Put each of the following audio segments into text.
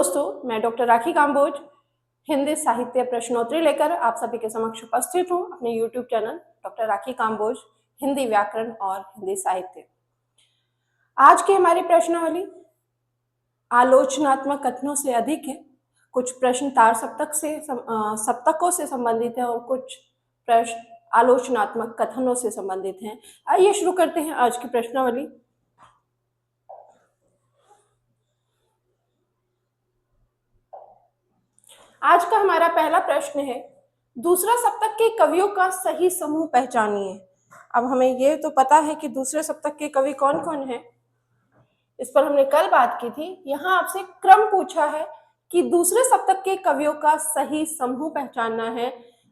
दोस्तों, मैं डॉक्टर राखी काम्बोज हिंदी साहित्य प्रश्नोत्तरी लेकर आप सभी के समक्ष उपस्थित हूँ अपने यूट्यूब चैनल डॉक्टर राखी काम्बोज हिंदी व्याकरण और हिंदी साहित्य। आज की हमारी प्रश्नावली आलोचनात्मक कथनों से अधिक है। कुछ प्रश्न तार सप्तकों से संबंधित है और कुछ प्रश्न आलोचनात्मक कथनों से संबंधित हैं। आइए शुरू करते हैं आज की प्रश्नावली। आज का हमारा पहला प्रश्न है, दूसरा सप्तक के कवियों का सही समूह पहचानिए। अब हमें ये तो पता है कि दूसरे सप्तक के कवि कौन कौन हैं, इस पर हमने कल बात की थी। यहाँ आपसे क्रम पूछा है कि दूसरे सप्तक के कवियों का सही समूह पहचानना है।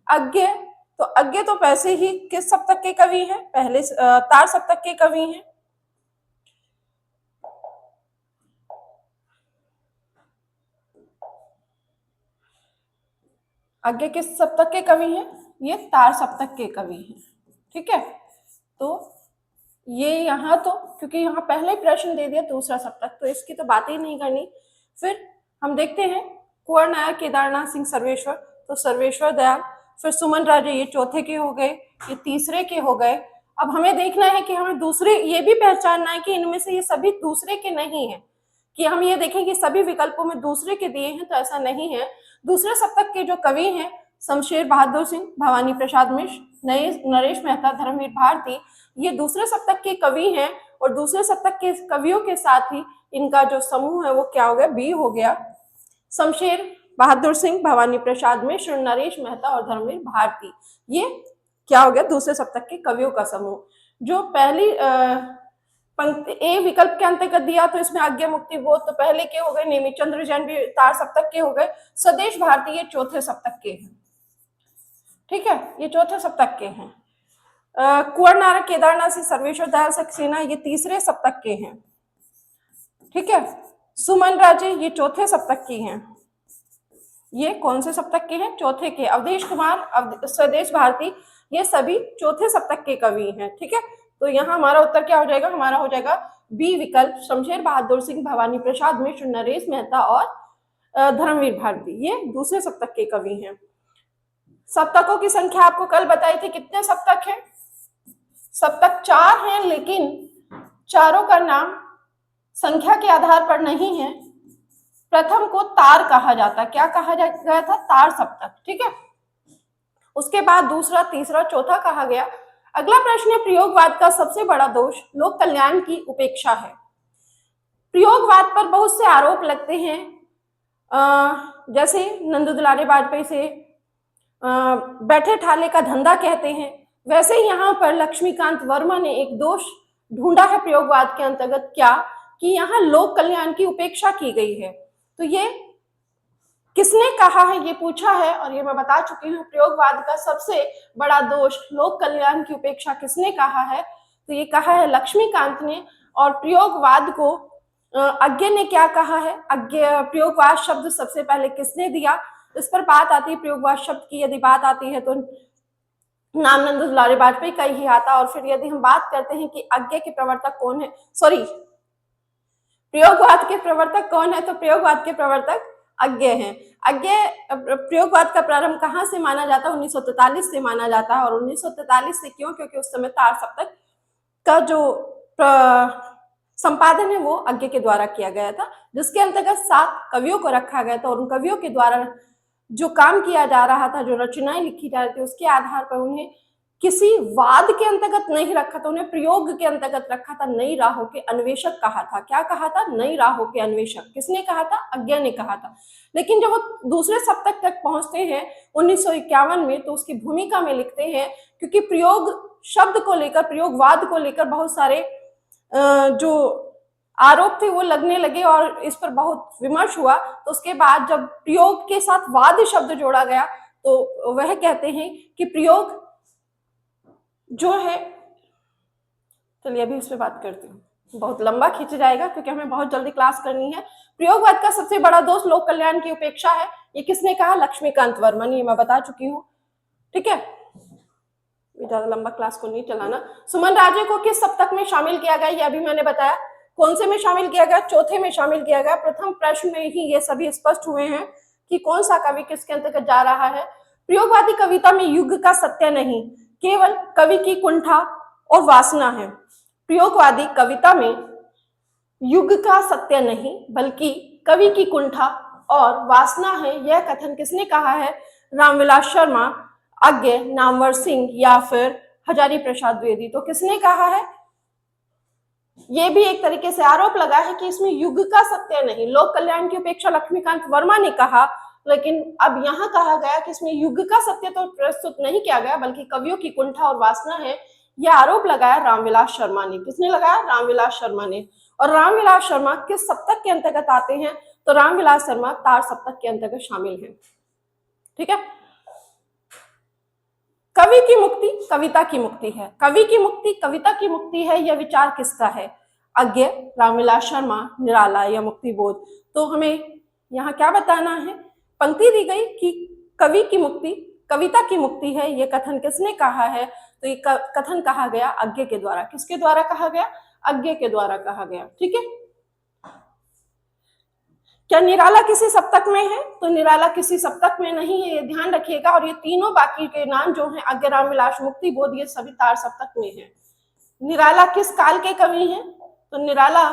अज्ञ तो वैसे ही किस सप्तक के कवि हैं? पहले तार सप्तक के कवि हैं। अज्ञ किस सप्तक के कवि हैं? ये तार सप्तक के कवि हैं। ठीक है, तो ये यहाँ तो क्योंकि यहाँ पहले प्रश्न दे दिया दूसरा सप्तक, तो इसकी तो बात ही नहीं करनी। फिर हम देखते हैं कुंवर नायर केदारनाथ सिंह सर्वेश्वर, तो सर्वेश्वर दयाल। फिर सुमन राजे, ये चौथे के हो गए, ये तीसरे के हो गए। अब हमें देखना है कि हमें दूसरे ये भी पहचानना है कि इनमें से ये सभी दूसरे के नहीं है, कि हम ये देखें कि सभी विकल्पों में दूसरे के दिए हैं, तो ऐसा नहीं है। दूसरे सप्तक के जो कवि हैं, शमशेर बहादुर सिंह, भवानी प्रसाद मिश्र, नरेश मेहता, धर्मवीर भारती, ये दूसरे सप्तक के कवि हैं। और दूसरे सप्तक के कवियों के साथ ही इनका जो समूह है वो क्या हो गया? बी हो गया। शमशेर बहादुर सिंह, भवानी प्रसाद मिश्र, नरेश मेहता और धर्मवीर भारती, ये क्या हो गया? दूसरे सप्तक के कवियों का समूह। जो पहली पंक्ति ए विकल्प के अंतर्गत दिया, तो इसमें आज्ञा मुक्ति बोध तो पहले के हो गए, नेमित चंद्र जैन भी तार सप्तक के हो गए। स्वदेश भारती ये चौथे सप्तक के हैं। ठीक है, ये चौथे सप्तक के हैं। कुंवर नायर केदारनाथ सिंह सर्वेश्वर दयाल सक्सेना ये तीसरे सप्तक के हैं। ठीक है, सुमन राजे ये चौथे सप्तक की हैं। ये कौन से सप्तक के हैं? चौथे के। अवधेश कुमार, स्वदेश भारती, ये सभी चौथे सप्तक के कवि हैं। ठीक है, तो यहाँ हमारा उत्तर क्या हो जाएगा? हमारा हो जाएगा बी विकल्प, शमशेर बहादुर सिंह, भवानी प्रसाद मिश्र, नरेश मेहता और धर्मवीर भारती, ये दूसरे सप्तक के कवि हैं। सप्तकों की संख्या आपको कल बताई थी, कितने सप्तक हैं? सप्तक 4 हैं, लेकिन चारों का नाम संख्या के आधार पर नहीं है। प्रथम को तार कहा जाता, क्या कहा गया था? तार सप्तक। ठीक है, उसके बाद दूसरा, तीसरा, चौथा कहा गया। अगला प्रश्न है, प्रयोगवाद का सबसे बड़ा दोष लोक कल्याण की उपेक्षा है। प्रयोगवाद पर बहुत से आरोप लगते हैं, जैसे नंदू दुलारे वाजपेयी से बैठे ठाले का धंधा कहते हैं, वैसे ही यहाँ पर लक्ष्मीकांत वर्मा ने एक दोष ढूंढा है प्रयोगवाद के अंतर्गत, क्या? कि यहाँ लोक कल्याण की उपेक्षा की गई है। तो ये किसने कहा है, ये पूछा है, और ये मैं बता चुकी हूँ। प्रयोगवाद का सबसे बड़ा दोष लोक कल्याण की उपेक्षा किसने कहा है? तो ये कहा है लक्ष्मीकांत ने। और प्रयोगवाद को अज्ञ ने क्या कहा है? प्रयोगवाद शब्द सबसे पहले किसने दिया? इस पर बात आती है। प्रयोगवाद शब्द की यदि बात आती है तो नाम नंदू दुलारे वाजपेयी का ही आता। और फिर यदि हम बात करते हैं कि अज्ञ के प्रवर्तक कौन है, प्रयोगवाद के प्रवर्तक कौन है, तो प्रयोगवाद के प्रवर्तक अज्ञ हैं। अज्ञ प्रयोगवाद का प्रारंभ कहाँ से माना जाता है? 1943 से माना जाता है। और 1943 से क्यों? क्योंकि उस समय तार सप्तक का जो संपादन है वो अज्ञ के द्वारा किया गया था, जिसके अंतर्गत 7 कवियों को रखा गया था। और उन कवियों के द्वारा जो काम किया जा रहा था, जो रचनाएं लिखी जा रही थी, उसके आधार पर उन्हें किसी वाद के अंतर्गत नहीं रखा था, उन्हें प्रयोग के अंतर्गत रखा था। नई राहों के अन्वेषक कहा था। क्या कहा था? नई राहों के अन्वेषक। किसने कहा था? अज्ञ ने कहा था। लेकिन जब वो दूसरे सप्तक तक पहुंचते हैं 1951 में, तो उसकी भूमिका में लिखते हैं, क्योंकि प्रयोग शब्द को लेकर, प्रयोगवाद को लेकर बहुत सारे जो आरोप थे वो लगने लगे और इस पर बहुत विमर्श हुआ। तो उसके बाद जब प्रयोग के साथ वाद शब्द जोड़ा गया, तो वह कहते हैं कि प्रयोग जो है, चलिए अभी इस पे बात करती हूँ, बहुत लंबा खींच जाएगा क्योंकि हमें बहुत जल्दी क्लास करनी है। प्रयोगवाद का सबसे बड़ा दोष लोक कल्याण की उपेक्षा है, ये किसने कहा? लक्ष्मीकांत वर्मा ने, मैं बता चुकी हूँ। ठीक है, ज्यादा लंबा क्लास को नहीं चलाना। सुमन राजे को किस सप्तक में शामिल किया गया? ये अभी मैंने बताया, कौन से में शामिल किया गया? चौथे में शामिल किया गया। प्रथम प्रश्न में ही ये सभी स्पष्ट हुए हैं कि कौन सा कवि किसके अंतर्गत जा रहा है। प्रयोगवादी कविता में युग का सत्य नहीं, केवल कवि की कुंठा और वासना है। प्रयोगवादी कविता में युग का सत्य नहीं बल्कि कवि की कुंठा और वासना है। यह कथन किसने कहा है? रामविलास शर्मा, अज्ञे, नामवर सिंह या फिर हजारी प्रसाद द्विवेदी। तो किसने कहा है? ये भी एक तरीके से आरोप लगा है कि इसमें युग का सत्य नहीं। लोक कल्याण की उपेक्षा लक्ष्मीकांत वर्मा ने कहा, लेकिन अब यहाँ कहा गया कि इसमें युग का सत्य तो प्रस्तुत नहीं किया गया बल्कि कवियों की कुंठा और वासना है। यह आरोप लगाया रामविलास शर्मा ने। किसने लगाया? रामविलास शर्मा ने। और रामविलास शर्मा किस सप्तक के अंतर्गत आते हैं? तो रामविलास शर्मा तार सप्तक के अंतर्गत शामिल है। ठीक है। कवि की मुक्ति कविता की मुक्ति है, कवि की मुक्ति कविता की मुक्ति है, यह विचार किसका है? अज्ञे, रामविलास शर्मा, निराला या मुक्तिबोध। तो हमें यहाँ क्या बताना है? पंक्ति दी गई कि कवि की मुक्ति कविता की मुक्ति है, यह कथन किसने कहा है? तो ये कथन कहा गया अज्ञे के द्वारा। किसके द्वारा कहा गया? अज्ञे के द्वारा कहा गया। ठीक है। क्या निराला किसी सप्तक में है? तो निराला किसी सप्तक में नहीं है, ये ध्यान रखिएगा। और ये तीनों बाकी के नाम जो हैं, अज्ञे, रामविलास, मुक्तिबोध, ये सभी तार सप्तक में है। निराला किस काल के कवि हैं? तो निराला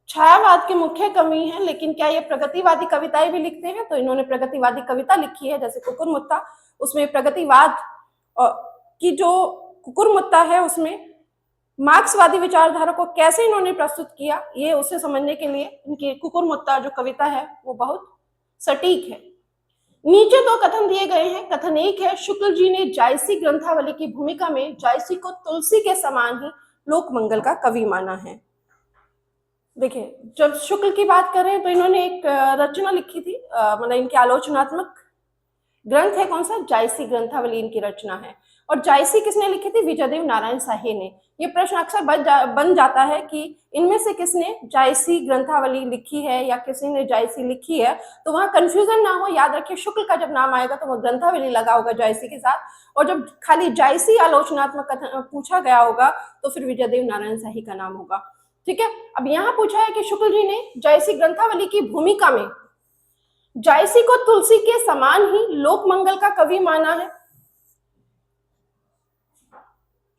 छायावाद के मुख्य कवि हैं, लेकिन क्या ये प्रगतिवादी कविताएं भी लिखते हैं? तो इन्होंने प्रगतिवादी कविता लिखी है, जैसे कुकुरमुत्ता। उसमें प्रगतिवाद की जो कुकुरमुत्ता है उसमें मार्क्सवादी विचारधारा को कैसे इन्होंने प्रस्तुत किया, ये उसे समझने के लिए इनकी कुकुरमुत्ता जो कविता है वो बहुत सटीक है। नीचे दो कथन दिए गए हैं। कथन एक है, शुक्ल जी ने जायसी ग्रंथावली की भूमिका में जायसी को तुलसी के समान ही लोकमंगल का कवि माना है। देखिए, जब शुक्ल की बात कर रहे हैं तो इन्होंने एक रचना लिखी थी, मतलब इनकी आलोचनात्मक ग्रंथ है कौन सा? जायसी ग्रंथावली इनकी रचना है। और जायसी किसने लिखी थी? विजयदेव नारायण शाही ने। ये प्रश्न अक्सर बन जाता है कि इनमें से किसने जायसी ग्रंथावली लिखी है या किसी ने जायसी लिखी है, तो वहां कंफ्यूजन ना हो। याद रखिए, शुक्ल का जब नाम आएगा तो वह ग्रंथावली लगा होगा जायसी के साथ, और जब खाली जायसी आलोचनात्मक कथन पूछा गया होगा तो फिर विजयदेव नारायण शाही का नाम होगा। ठीक है। अब यहाँ पूछा है कि शुक्ल जी ने जायसी ग्रंथावली की भूमिका में जायसी को तुलसी के समान ही लोकमंगल का कवि माना है।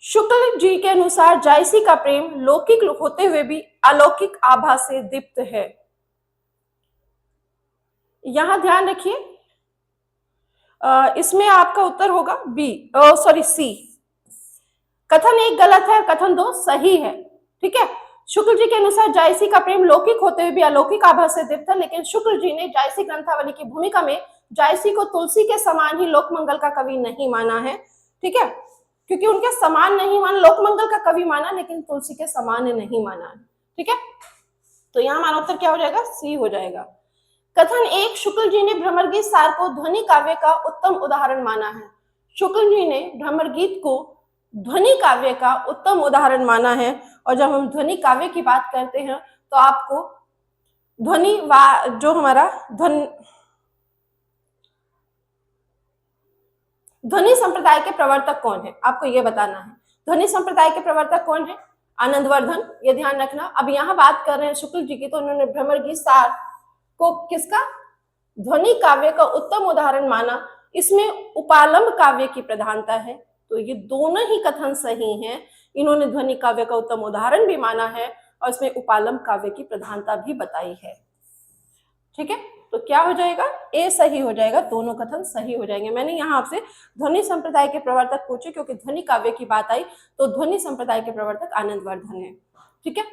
शुक्ल जी के अनुसार जायसी का प्रेम लौकिक होते हुए भी अलौकिक आभा से दीप्त है। यहां ध्यान रखिए, इसमें आपका उत्तर होगा सी। कथन एक गलत है, कथन दो सही है। ठीक है। शुक्ल जी के अनुसार जायसी का प्रेम लौकिक होते हुए भी अलौकिक आभा से दीप्त है, लेकिन शुक्ल जी ने जायसी ग्रंथावली की भूमिका में जायसी को तुलसी के समान ही लोकमंगल का कवि नहीं माना है। ठीक है। क्योंकि उनके समान नहीं माना, लोकमंगल का कवि माना लेकिन तुलसी के समान नहीं माना है। ठीक है। तो यहाँ हमारा उत्तर क्या हो जाएगा? सी हो जाएगा। कथन एक, शुक्ल जी ने भ्रमरगीत सार को ध्वनि काव्य का उत्तम उदाहरण माना है। शुक्ल जी ने भ्रमरगीत को ध्वनि काव्य का उत्तम उदाहरण माना है। और जब हम ध्वनि काव्य की बात करते हैं तो आपको ध्वनि संप्रदाय के प्रवर्तक कौन है, आपको यह बताना है। ध्वनि संप्रदाय के प्रवर्तक कौन है? आनंदवर्धन, ये ध्यान रखना। अब यहाँ बात कर रहे हैं शुक्ल जी की, तो उन्होंने भ्रमरगीत सार को किसका? ध्वनि काव्य का उत्तम उदाहरण माना। इसमें उपालंब काव्य की प्रधानता है, तो ये दोनों ही कथन सही हैं। इन्होंने ध्वनि काव्य का उत्तम उदाहरण भी माना है और इसमें उपालंब काव्य की प्रधानता भी बताई है। ठीक है। तो क्या हो जाएगा? ए सही हो जाएगा, दोनों कथन सही हो जाएंगे। मैंने यहाँ आपसे ध्वनि संप्रदाय के प्रवर्तक पूछे क्योंकि ध्वनि काव्य की बात आई, तो ध्वनि संप्रदाय के प्रवर्तक आनंदवर्धन है। ठीक है।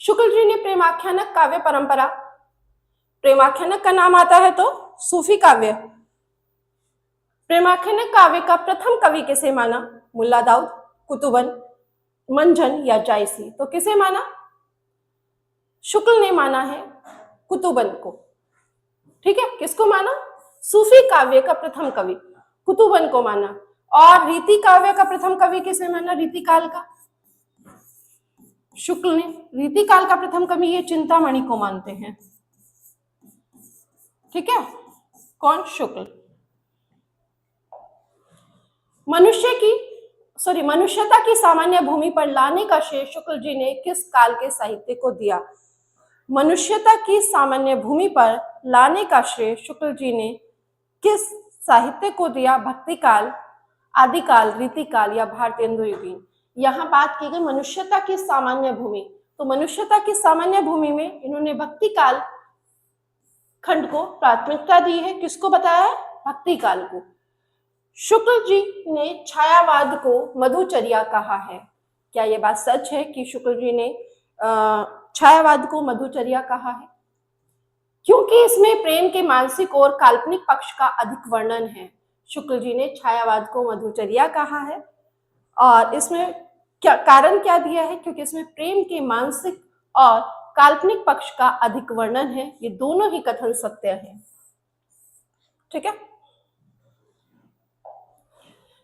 शुक्ल जी ने प्रेमाख्यानक काव्य परंपरा, प्रेमाख्यानक का नाम आता है तो सूफी काव्य। प्रेमाख्यानक काव्य का प्रथम कवि किसे माना? मुल्ला दाऊद, कुतुबन, मंझन या जायसी। तो किसे माना? शुक्ल ने माना है कुतुबन को। ठीक है। किसको माना? सूफी काव्य का प्रथम कवि कुतुबन को माना। और रीति काव्य का प्रथम कवि किसे माना? रीतिकाल का शुक्ल ने। रीतिकाल का प्रथम कवि ये चिंतामणि को मानते हैं। ठीक है। कौन? शुक्ल। मनुष्य की सॉरी मनुष्यता की सामान्य भूमि पर लाने का श्रेय शुक्ल जी ने किस काल के साहित्य को दिया? मनुष्यता की सामान्य भूमि पर लाने का श्रेय शुक्ल जी ने किस साहित्य को दिया? भक्ति काल, आदिकाल, रीतिकाल या भारतेंदु युगीन? यहाँ बात की गई मनुष्यता की सामान्य भूमि, तो मनुष्यता की सामान्य भूमि में इन्होंने भक्ति काल खंड को प्राथमिकता दी है। किसको बताया है? भक्ति काल को। शुक्ल जी ने छायावाद को मधुचर्या कहा है। क्या यह बात सच है कि शुक्ल जी ने छायावाद को मधुचर्या कहा है? क्योंकि इसमें प्रेम के मानसिक और काल्पनिक पक्ष का अधिक वर्णन है। शुक्ल जी ने छायावाद को मधुचर्या कहा है और इसमें क्या कारण क्या दिया है? क्योंकि इसमें प्रेम के मानसिक और काल्पनिक पक्ष का अधिक वर्णन है। ये दोनों ही कथन सत्य हैं। ठीक है।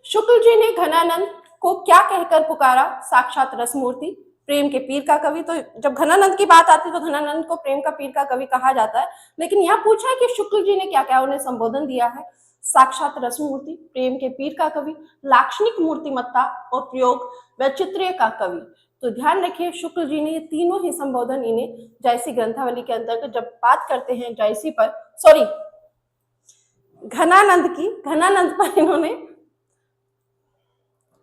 शुक्ल जी ने घनानंद को क्या कहकर पुकारा? साक्षात रसमूर्ति, प्रेम के पीर का कवि। तो जब घनानंद की बात आती है तो घनानंद को प्रेम का पीर का कवि कहा जाता है, लेकिन यहाँ पूछा है कि शुक्ल जी ने क्या क्या उन्हें संबोधन दिया है? साक्षात रसमूर्ति, प्रेम के पीर का कवि, लाक्षणिक मूर्तिमत्ता और प्रयोग वैचित्र्य का कवि। तो ध्यान रखिए शुक्ल जी ने ये तीनों ही संबोधन इन्हें जायसी ग्रंथावली के अंतर्गत जब बात करते हैं जायसी पर, सॉरी घनानंद पर इन्होंने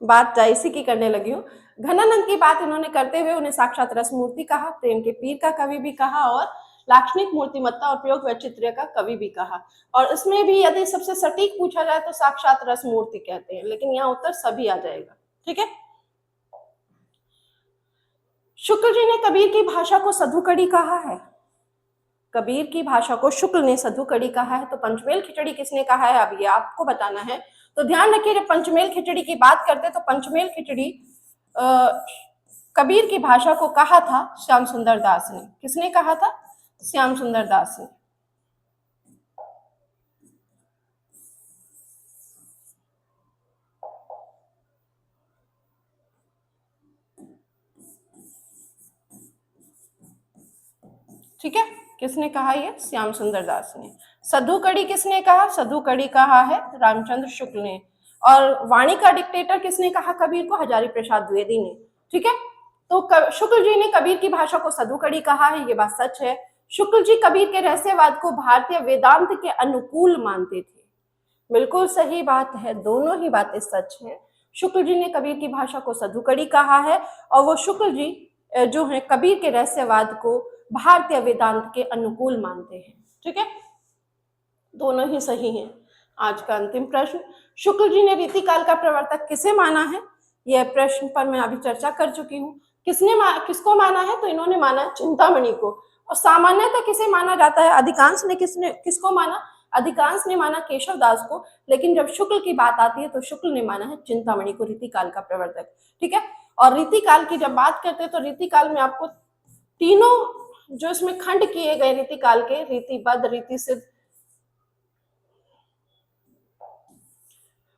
बात जायसी की करने लगी हूँ। घनानंद की बात इन्होंने करते हुए उन्हें साक्षात रसमूर्ति कहा, प्रेम के पीर का कवि भी कहा और लाक्षणिक मूर्तिमत्ता और प्रयोग वैचित्र्य का कवि भी कहा। और इसमें भी यदि सबसे सटीक पूछा जाए तो साक्षात रसमूर्ति कहते हैं, लेकिन यहाँ उत्तर सभी आ जाएगा। ठीक है। शुक्ल जी ने कबीर की भाषा को सधुकड़ी कहा है। कबीर की भाषा को शुक्ल ने सधुकड़ी कहा है। तो पंचमेल खिचड़ी किसने कहा है? अब ये आपको बताना है। तो ध्यान रखिए जब पंचमेल खिचड़ी की बात करते तो पंचमेल खिचड़ी कबीर की भाषा को कहा था श्याम सुंदर दास ने। किसने कहा था? श्याम सुंदर दास ने। ठीक है, किसने कहा? ये श्याम सुंदर दास ने। सधुकड़ी किसने कहा? सधुकड़ी कहा है रामचंद्र शुक्ल ने। और वाणी का डिक्टेटर किसने कहा कबीर को? हजारी प्रसाद द्विवेदी ने। ठीक है। तो शुक्ल जी ने कबीर की भाषा को सधुकड़ी कहा है, ये बात सच है। शुक्ल जी कबीर के रहस्यवाद को भारतीय वेदांत के अनुकूल मानते थे। बिल्कुल सही बात है, दोनों ही बातें सच हैं। शुक्ल जी ने कबीर की भाषा को सधुकड़ी कहा है और वो शुक्ल जी जो है कबीर के रहस्यवाद को भारतीय वेदांत के अनुकूल मानते हैं। ठीक है, दोनों ही सही हैं। आज का अंतिम प्रश्न, शुक्ल जी ने रीतिकाल का प्रवर्तक किसे माना है? यह प्रश्न पर मैं अभी चर्चा कर चुकी हूँ। किसको माना है? तो इन्होंने माना चिंतामणि को। और सामान्यतः किसे माना जाता है? अधिकांश ने किसको माना? अधिकांश ने माना केशव दास को, लेकिन जब शुक्ल की बात आती है तो शुक्ल ने माना है चिंतामणि को रीतिकाल का प्रवर्तक। ठीक है। और रीतिकाल की जब बात करते हैं तो रीतिकाल में आपको तीनों जो इसमें खंड किए गए रीतिकाल के, रीतिबद्ध, रीतिसिद्ध,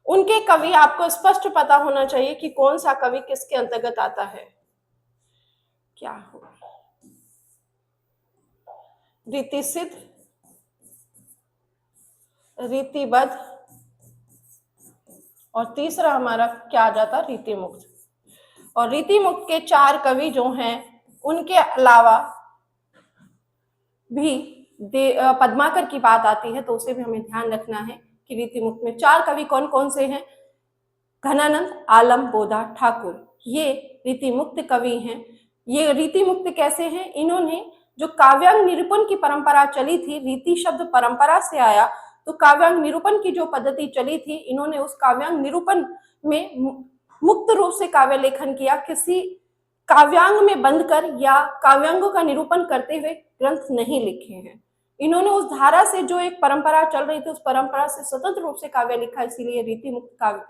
उनके कवि आपको स्पष्ट पता होना चाहिए कि कौन सा कवि किसके अंतर्गत आता है। क्या हो? रीतिसिद्ध, रीतिबद्ध और तीसरा हमारा क्या आ जाता? रीतिमुक्त। और रीतिमुक्त के 4 कवि जो हैं, उनके अलावा भी पद्माकर की बात आती है तो उसे भी हमें ध्यान रखना है कि रीतिमुक्त में 4 कवि कौन कौन से हैं? घनानंद, आलम, बोधा, ठाकुर, ये रीतिमुक्त कवि हैं। ये रीतिमुक्त कैसे हैं? इन्होंने जो काव्यांग निरूपण की परंपरा चली थी, रीति शब्द परंपरा से आया, तो काव्यांग निरूपण की जो पद्धति चली थी, इन्होंने उस काव्यांग निरूपण में मुक्त रूप से काव्य लेखन किया, किसी काव्यांग में बंद कर या काव्यांगों का निरूपण करते हुए ग्रंथ नहीं लिखे हैं। इन्होंने उस धारा से जो एक परंपरा चल रही थी उस परंपरा से स्वतंत्र रूप से काव्य लिखा, इसीलिए रीतिमुक्त काव्य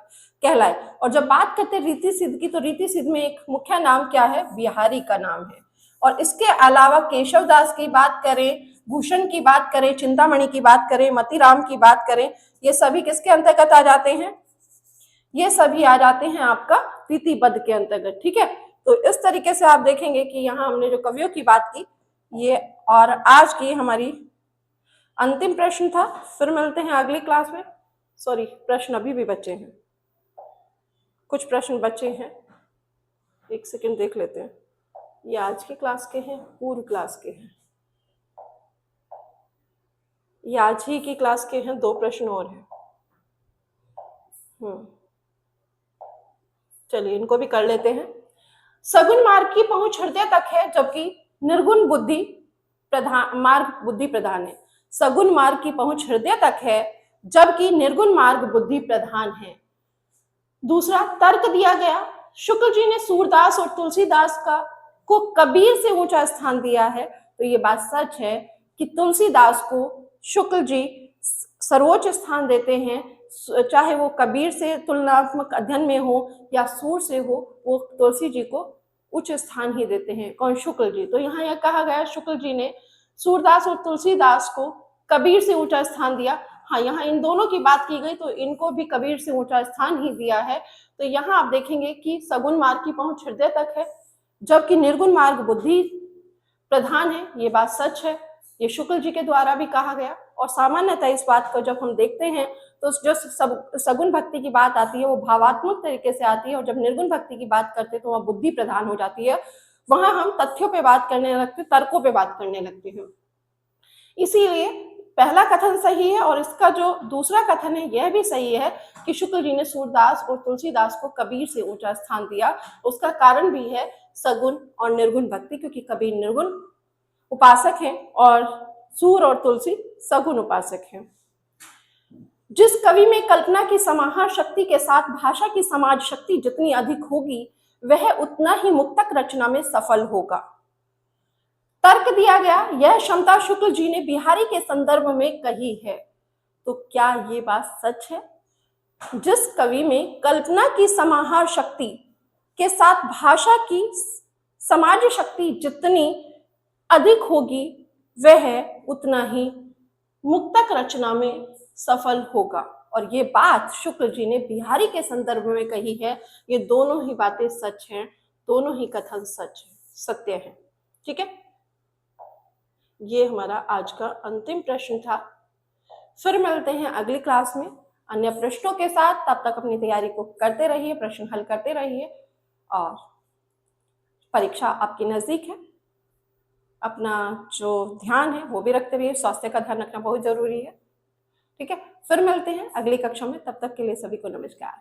कहलाए। और जब बात करते हैं रीति सिद्ध की, तो रीति सिद्ध में एक मुख्य नाम क्या है? बिहारी का नाम है। और इसके अलावा केशव दास की बात करें, भूषण की बात करें, चिंतामणि की बात करें, मतीराम की बात करें, ये सभी किसके अंतर्गत आ जाते हैं? ये सभी आ जाते हैं आपका रीतिबद्ध के अंतर्गत। ठीक है, तो इस तरीके से आप देखेंगे कि यहाँ हमने जो कवियों की बात की ये, और आज की हमारी अंतिम प्रश्न था। फिर मिलते हैं अगली क्लास में। सॉरी, प्रश्न अभी भी बचे हैं। कुछ प्रश्न बचे हैं, एक सेकंड देख लेते हैं। ये आज के क्लास के हैं, पूर्व क्लास के हैं। ये आज ही की क्लास के हैं, 2 प्रश्न और हैं। चलिए इनको भी कर लेते हैं। सगुण मार्ग की पहुंच हृदय तक है, जबकि निर्गुण बुद्धि प्रधान मार्ग बुद्धि प्रधान है। सगुण मार्ग की पहुंच हृदय तक है, जबकि निर्गुण मार्ग बुद्धि प्रधान है। दूसरा तर्क दिया गया, शुक्ल जी ने सूरदास और तुलसीदास को कबीर से ऊंचा स्थान दिया है। तो ये बात सच है कि तुलसीदास को शुक्ल जी सर्वोच्च स्थान देते हैं, चाहे वो कबीर से तुलनात्मक अध्ययन में हो या सूर से हो, वो तुलसी जी को उच्च स्थान ही देते हैं। कौन? शुक्ल जी। तो यहाँ यह कहा गया शुक्ल जी ने सूरदास और तुलसीदास को कबीर से ऊंचा स्थान दिया। हाँ, यहाँ इन दोनों की बात की गई तो इनको भी कबीर से ऊंचा स्थान ही दिया है। तो यहाँ आप देखेंगे कि सगुण मार्ग की पहुंच हृदय तक है, जबकि निर्गुण मार्ग बुद्धि प्रधान है। ये बात सच है, ये शुक्ल जी के द्वारा भी कहा गया। और सामान्यतः इस बात को जब हम देखते हैं तो जो सगुण भक्ति की बात आती है वो भावात्मक तरीके से आती है, और जब निर्गुण भक्ति की बात करते हैं तो वह बुद्धि प्रधान हो जाती है। वहां हम तथ्यों पे बात करने लगते हैं, तर्कों पे बात करने लगते हैं। इसीलिए पहला कथन सही है, और इसका जो दूसरा कथन है यह भी सही है कि शुक्ल जी ने सूरदास और तुलसीदास को कबीर से ऊंचा स्थान दिया। उसका कारण भी है सगुण और निर्गुण भक्ति, क्योंकि कबीर निर्गुण उपासक हैं और सूर और तुलसी सगुण उपासक हैं। जिस कवि में कल्पना की समाहार शक्ति के साथ भाषा की समाज शक्ति जितनी अधिक होगी, वह उतना ही मुक्तक रचना में सफल होगा। तर्क दिया गया, यह क्षमता शुक्ल जी ने बिहारी के संदर्भ में कही है। तो क्या ये बात सच है? जिस कवि में कल्पना की समाहार शक्ति के साथ भाषा की समाज शक्ति जितनी अधिक होगी, वह उतना ही मुक्तक रचना में सफल होगा। और ये बात शुक्ल जी ने बिहारी के संदर्भ में कही है। ये दोनों ही बातें सच हैं, दोनों ही कथन सच है, सत्य है। ठीक है, ये हमारा आज का अंतिम प्रश्न था। फिर मिलते हैं अगली क्लास में अन्य प्रश्नों के साथ। तब तक अपनी तैयारी को करते रहिए, प्रश्न हल करते रहिए, और परीक्षा आपकी नजदीक है। अपना जो ध्यान है वो भी रखते रहिए, स्वास्थ्य का ध्यान रखना बहुत जरूरी है। ठीक है, फिर मिलते हैं अगली कक्षा में। तब तक के लिए सभी को नमस्कार।